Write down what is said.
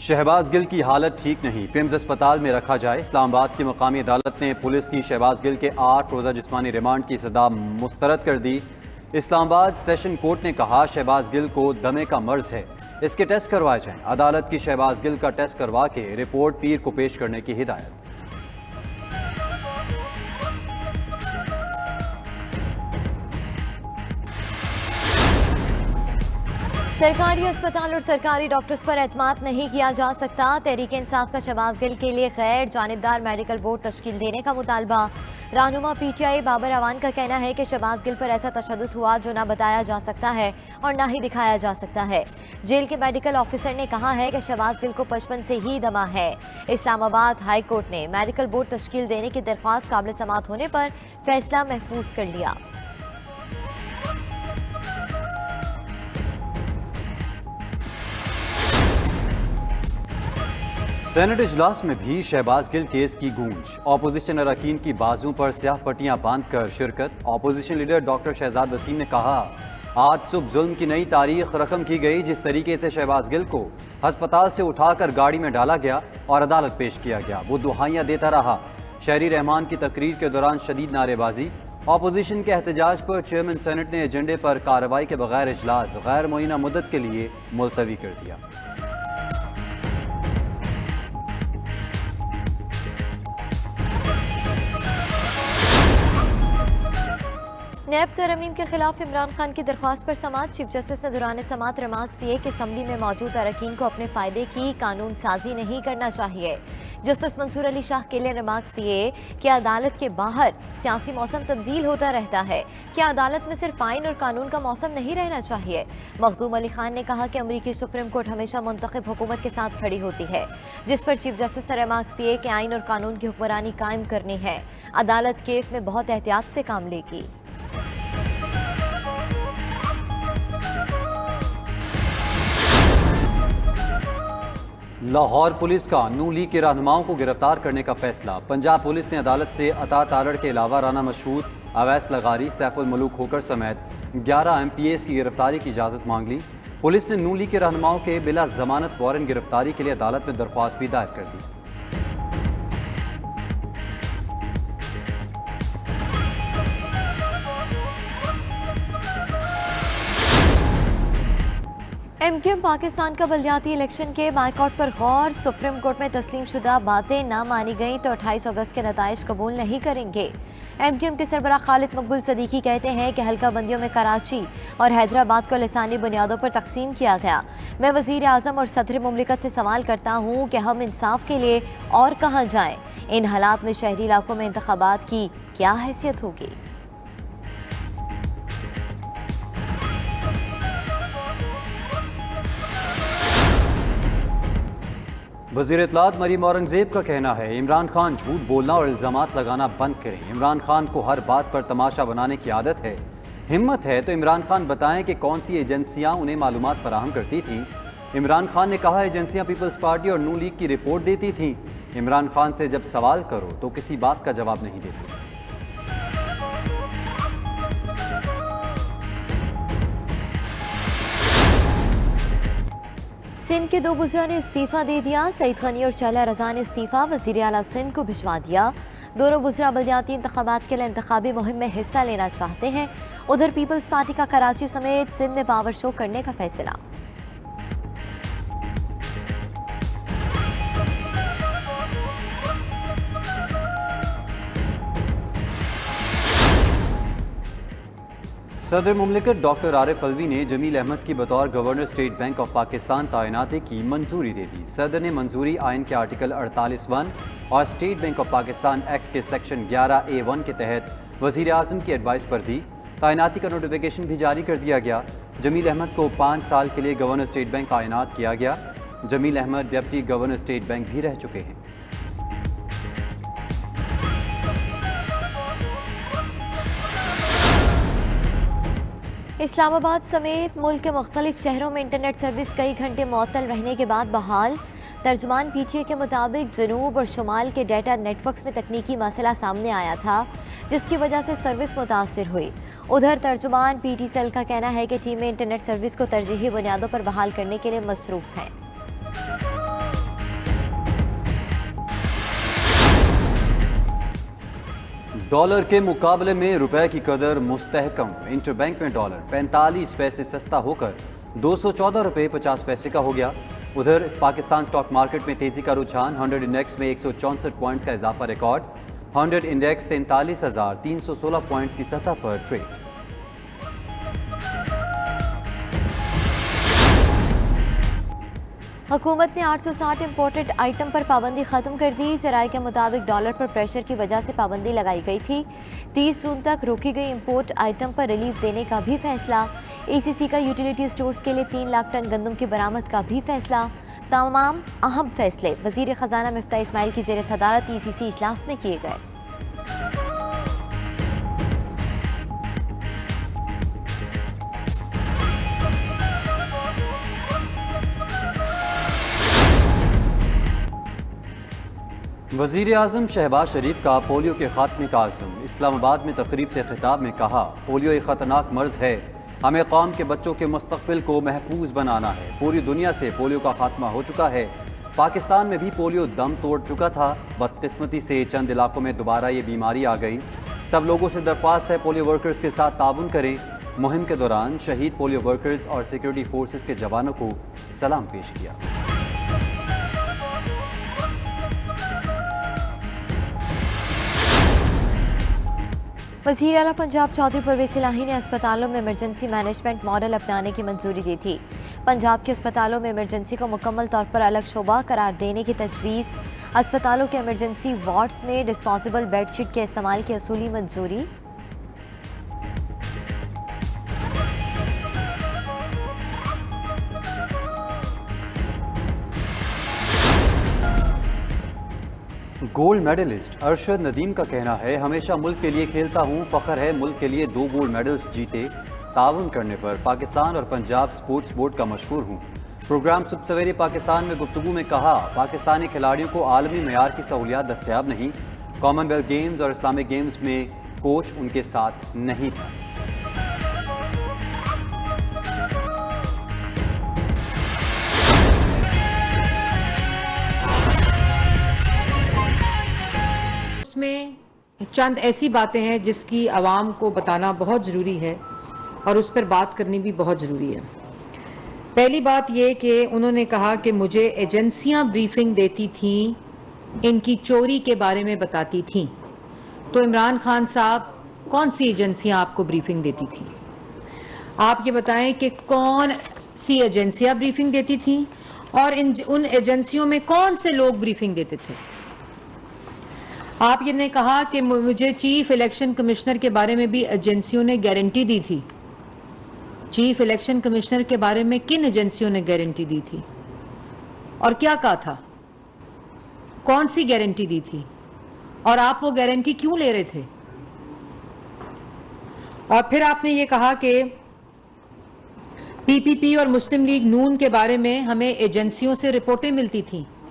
शहबाज गिल की हालत ठीक नहीं, पिम्स अस्पताल में रखा जाए। इस्लामाबाद की मकामी अदालत ने पुलिस की शहबाज गिल के 8 रोज़ा जिस्मानी रिमांड की सजा मुस्तरद कर दी। इस्लामाबाद सेशन कोर्ट ने कहा शहबाज गिल को दमे का मर्ज है, इसके टेस्ट करवाए जाएं। अदालत की शहबाज गिल का टेस्ट करवा के रिपोर्ट पीर को पेश करने की हिदायत। सरकारी अस्पताल और सरकारी डॉक्टर्स पर एतमाद नहीं किया जा सकता। तहरीक इंसाफ का शहबाज गिल के लिए गैर जानिबदार मेडिकल बोर्ड तश्कील देने का मुतालबा। रहनुमा PTI बाबर अवान का कहना है कि शहबाज गिल पर ऐसा तशद्दुद हुआ जो ना बताया जा सकता है और ना ही दिखाया जा सकता है। जेल के मेडिकल ऑफिसर ने कहा है कि शहबाज गिल को बचपन से ही दमा है। इस्लामाबाद हाई कोर्ट ने मेडिकल बोर्ड तश्कील देने की दरख्वास्त काबिल समाअत होने पर फैसला महफूज कर लिया। सेनेट इजलास में भी शहबाज गिल केस की गूंज। ऑपोजिशन अरकान की बाजू पर स्याह पट्टियां बांधकर शिरकत। Opposition leader doctor Shahzad Waseem ने कहा आज सुबह जुल्म की नई तारीख रकम की गई। जिस तरीके से शहबाज गिल को अस्पताल से उठाकर गाड़ी में डाला गया और अदालत पेश किया गया, वो दुहाइयां देता रहा। शहरी रहमान की तकरीर के दौरान शदीद नारेबाजी। ऑपोजिशन के एहतजाज पर चेयरमैन सेनेट ने एजेंडे पर कार्रवाई के बगैर इजलास गैर मुअय्यना मुद्दत के लिए मुलतवी कर दिया। नैब तरमीम के खिलाफ इमरान खान की दरख्वास्त पर समाअत। चीफ जस्टिस ने दौरान समाअत रिमार्क्स दिए कि असम्बली में मौजूद अरकान को अपने फायदे की कानून साजी नहीं करना चाहिए। जस्टिस मंसूर अली शाह के लिए रिमार्क्स दिए कि अदालत के बाहर सियासी मौसम तब्दील होता रहता है, क्या अदालत में सिर्फ आइन और कानून का मौसम नहीं रहना चाहिए। मखदूम अली खान ने कहा कि अमरीकी सुप्रीम कोर्ट हमेशा मुंतखब हुकूमत के साथ खड़ी होती है, जिस पर चीफ जस्टिस ने रिमार्क्स दिए कि आइन और कानून की हुक्मरानी कायम करनी है। अदालत केस में बहुत एहतियात से काम लेगी। लाहौर पुलिस का नून लीग के रहनुमाओं को गिरफ्तार करने का फैसला। पंजाब पुलिस ने अदालत से अता तारड़ के अलावा राना मशहूद, अवैस लगारी, सैफुल मलूक होकर समेत 11 MPAs की गिरफ्तारी की इजाज़त मांग ली। पुलिस ने नून लीग के रहनुमाओं के बिला जमानत वारंट गिरफ्तारी के लिए अदालत में दरख्वास्त भी दायर कर दी। MQM पाकिस्तान का बलदियाती इलेक्शन के बाइकआउट पर गौर। सुप्रीम कोर्ट में तस्लीम शुदा बातें ना मानी गई तो 28 अगस्त के नताइज कबूल नहीं करेंगे। MQM के सरबराह खालिद मकबूल सदीकी कहते हैं कि हल्का बंदियों में कराची और हैदराबाद को लिसानी बुनियादों पर तकसीम किया गया। मैं वज़ीर आज़म और सदर मुमलिकत से सवाल करता हूँ कि हम इंसाफ के लिए और कहाँ जाएँ। इन हालात में शहरी इलाकों में इंतखाबात की क्या हैसियत होगी। वज़ीर इत्तलात मरीम औरंगज़ेब का कहना है इमरान खान झूठ बोलना और इल्ज़ामात लगाना बंद करें। इमरान खान को हर बात पर तमाशा बनाने की आदत है। हिम्मत है तो इमरान खान बताएं कि कौन सी एजेंसियां उन्हें मालूमात फराहम करती थीं। इमरान खान ने कहा एजेंसियां पीपल्स पार्टी और नून लीग की रिपोर्ट देती थीं। इमरान खान से जब सवाल करो तो किसी बात का जवाब नहीं देते। सिंध के 2 वज़रा ने इस्तीफ़ा दे दिया। सईद गनी और शहला रज़ा ने इस्तीफ़ा वज़ीर आला सिंध को भिजवा दिया। दोनों वज़रा बलदियाती इंतखाबात के लिए इंतखाबी मुहिम में हिस्सा लेना चाहते हैं। उधर पीपल्स पार्टी का कराची समेत सिंध में पावर शो करने का फैसला। सदर मुमलिकत डॉक्टर आरिफ अलवी ने जमील अहमद की बतौर governor State bank of Pakistan तैनाती की मंजूरी दे दी। सदर ने मंजूरी आइन के आर्टिकल 48(1) और state bank of Pakistan act के सेक्शन 11A(1) के तहत वज़ीर आज़म की एडवाइस पर दी। तैनाती का नोटिफिकेशन भी जारी कर दिया गया। जमील अहमद को 5 साल के लिए गवर्नर स्टेट बैंक तैनात किया गया। Jameel Ahmed deputy governor State Bank भी रह चुके हैं। इस्लामाबाद समेत मुल्क के मुख्तलिफ शहरों में इंटरनेट सर्विस कई घंटे मुअत्तल रहने के बाद बहाल। तर्जुमान PTI के मुताबिक जनूब और शुमाल के डेटा नेटवर्क्स में तकनीकी मसला सामने आया था, जिसकी वजह से सर्विस मुतासिर हुई। उधर तर्जुमान PT सेल का कहना है कि टीमें इंटरनेट सर्विस को तरजीही बुनियादों पर बहाल करने के लिए मसरूफ़ हैं। डॉलर के मुकाबले में रुपए की कदर मुस्तहकम। इंटरबैंक में डॉलर 45 पैसे सस्ता होकर 214 रुपये 50 पैसे का हो गया। उधर पाकिस्तान स्टॉक मार्केट में तेजी का रुझान। 100 इंडेक्स में 164 पॉइंट्स का इजाफा रिकॉर्ड। 100 इंडेक्स 43,316 पॉइंट्स की सतह पर ट्रेड। हुकूमत ने 860 इम्पोर्टेड आइटम पर पाबंदी खत्म कर दी। ज़राए के मुताबिक डॉलर पर प्रेशर की वजह से पाबंदी लगाई गई थी। 30 जून तक रोकी गई इम्पोर्ट आइटम पर रिलीफ देने का भी फैसला। ECC का यूटिलिटी स्टोर्स के लिए 3 लाख टन गंदम की बरामद का भी फैसला। तमाम अहम फैसले वज़ीर ख़जाना मिफ्ता इस्माइल की ज़ेर सदारत ECC इजलास में किए गए। वज़ीर आज़म शहबाज शरीफ का पोलियो के खात्मे का आज़म। इस्लामाबाद में तकरीब से खिताब में कहा, पोलियो एक ख़तरनाक मर्ज़ है, हमें कौम के बच्चों के मुस्तक़बिल को महफूज बनाना है। पूरी दुनिया से पोलियो का खात्मा हो चुका है। पाकिस्तान में भी पोलियो दम तोड़ चुका था। बदकिस्मती से चंद इलाकों में दोबारा ये बीमारी आ गई। सब लोगों से दरख्वास्त है, पोलियो वर्कर्स के साथ ताउन करें। मुहिम के दौरान शहीद पोलियो वर्कर्स और सिक्योरिटी फोर्सेस के जवानों को सलाम पेश किया। वज़ीर आला पंजाब चौधरी परवेज़ इलाही ने अस्पतालों में इमरजेंसी मैनेजमेंट मॉडल अपनाने की मंजूरी दी थी। पंजाब के अस्पतालों में इमरजेंसी को मुकम्मल तौर पर अलग शोबा करार देने की तजवीज़। अस्पतालों के इमरजेंसी वार्ड्स में डिस्पोजेबल बेडशीट के इस्तेमाल की असूली मंजूरी। गोल्ड मेडलिस्ट अरशद नदीम का कहना है, हमेशा मुल्क के लिए खेलता हूँ, फ़ख्र है मुल्क के लिए 2 गोल्ड मेडल्स जीते। ताउन करने पर पाकिस्तान और पंजाब स्पोर्ट्स बोर्ड का मशहूर हूँ। प्रोग्राम सुबह सवेरे पाकिस्तान में गुफ्तगू में कहा, पाकिस्तानी खिलाड़ियों को आलमी मयार की सहूलियात दस्तयाब नहीं। कॉमनवेल्थ गेम्स और इस्लामिक गेम्स में कोच उनके साथ नहीं था। में चंद ऐसी बातें हैं जिसकी आवाम को बताना बहुत ज़रूरी है और उस पर बात करनी भी बहुत ज़रूरी है। पहली बात ये कि उन्होंने कहा कि मुझे एजेंसियां ब्रीफिंग देती थीं, इनकी चोरी के बारे में बताती थीं। तो इमरान खान साहब, कौन सी एजेंसियां आपको ब्रीफिंग देती थीं? आप ये बताएं कि कौन सी एजेंसियां ब्रीफिंग देती थीं और उन एजेंसियों में कौन से लोग ब्रीफिंग देते थे। आप ये ने कहा कि मुझे चीफ इलेक्शन कमिश्नर के बारे में भी एजेंसियों ने गारंटी दी थी। चीफ इलेक्शन कमिश्नर के बारे में किन एजेंसियों ने गारंटी दी थी और क्या कहा था? कौन सी गारंटी दी थी और आप वो गारंटी क्यों ले रहे थे? और फिर आपने ये कहा कि PPP और मुस्लिम लीग नून के बारे में हमें एजेंसियों से रिपोर्टें मिलती थीं।